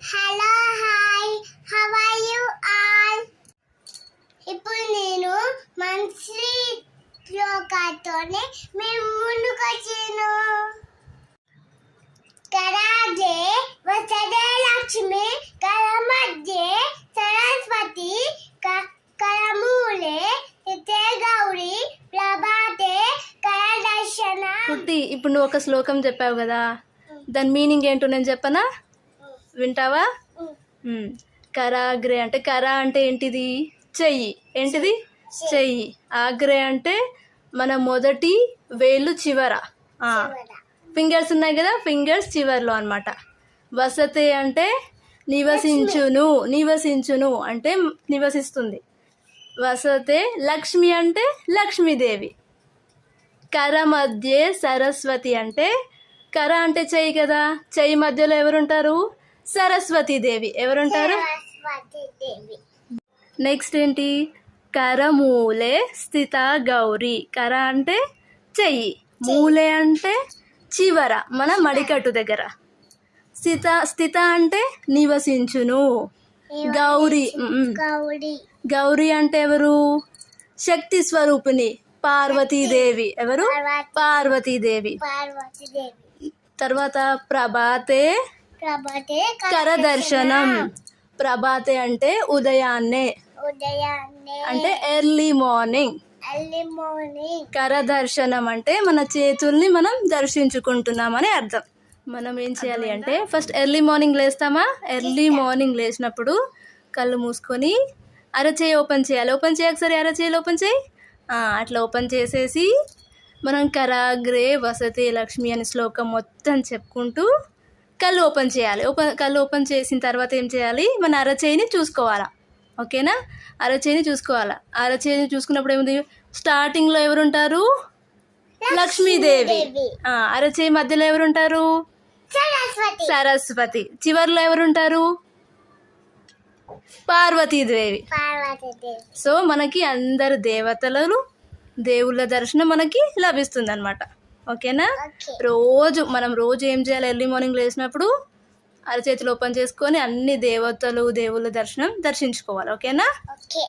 Hello hi how are you all. ఇప్పుడు నేను మంచి శ్లోకాలతోనే మేము ముందుకు వచ్చాను. కరాజే వసదే లక్ష్మి కరమధ్యే సరస్వతి కరమూలే నిత్య గౌరీ ప్రభాతే కరదర్శన. కుట్టి, ఇప్పుడు నువ్వు ఒక శ్లోకం చెప్పావు కదా, దాని మీనింగ్ ఏంటో నేను చెప్పనా? వింటావా? కరాగ్రే అంటే, కర అంటే ఏంటిది? చెయ్యి. ఏంటిది? చెయ్యి. ఆగ్రే అంటే మన మొదటి వేలు చివర, ఫింగర్స్ ఉన్నాయి కదా, ఫింగర్స్ చివర్లో అన్నమాట. వసతే అంటే నివసించును. నివసించును అంటే నివసిస్తుంది. వసతే లక్ష్మి అంటే లక్ష్మీదేవి. కర మధ్యే సరస్వతి అంటే, కర అంటే చెయ్యి కదా, చెయ్యి మధ్యలో ఎవరుంటారు? సరస్వతీదేవి. ఎవరుంటారు? నెక్స్ట్ ఏంటి? కరమూలే స్థిత గౌరీ. కర అంటే చెయ్యి, మూలే అంటే చివర మన మడికట్టు దగ్గర. స్థిత అంటే నివసించును. గౌరీ గౌరీ అంటే ఎవరు? శక్తి స్వరూపిణి పార్వతీదేవి. ఎవరు? పార్వతీదేవి. తర్వాత ప్రభాతే కరదర్శనం. ప్రభాతే అంటే ఉదయాన్నే, అంటే ఎర్లీ మార్నింగ్. కరదర్శనం అంటే మన చేతుల్ని మనం దర్శించుకుంటున్నామని అర్థం. మనం ఏం చేయాలి అంటే, ఫస్ట్ ఎర్లీ మార్నింగ్ లేస్తామా? ఎర్లీ మార్నింగ్ లేచినప్పుడు కళ్ళు మూసుకొని అరచేయి ఓపెన్ చేయాలి. ఓపెన్ చేయకసరి అరచేయిలు ఓపెన్ చేయి. అట్లా ఓపెన్ చేసేసి మనం కరాగ్రే వసతే లక్ష్మి అనే శ్లోకం మొత్తం చెప్పుకుంటూ కళ్ళు ఓపెన్ చేయాలి. కళ్ళు ఓపెన్ చేసిన తర్వాత ఏం చేయాలి? మన అరచేయిని చూసుకోవాలా. ఓకేనా? అరచేయిని చూసుకోవాలా. అరచేయిని చూసుకున్నప్పుడు ఏముంది? స్టార్టింగ్లో ఎవరుంటారు? లక్ష్మీదేవి. అరచేయి మధ్యలో ఎవరుంటారు? సరస్వతి. చివర్లో ఎవరుంటారు? పార్వతీదేవి. సో మనకి అందరు దేవుళ్ళ దర్శనం మనకి లభిస్తుంది అనమాట. ఓకేనా? మనం రోజు ఏం చేయాలి? ఎర్లీ మార్నింగ్ లేచినప్పుడు అరచేతులు ఓపెన్ చేసుకొని అన్ని దేవుళ్ళ దర్శించుకోవాలి. ఓకేనా?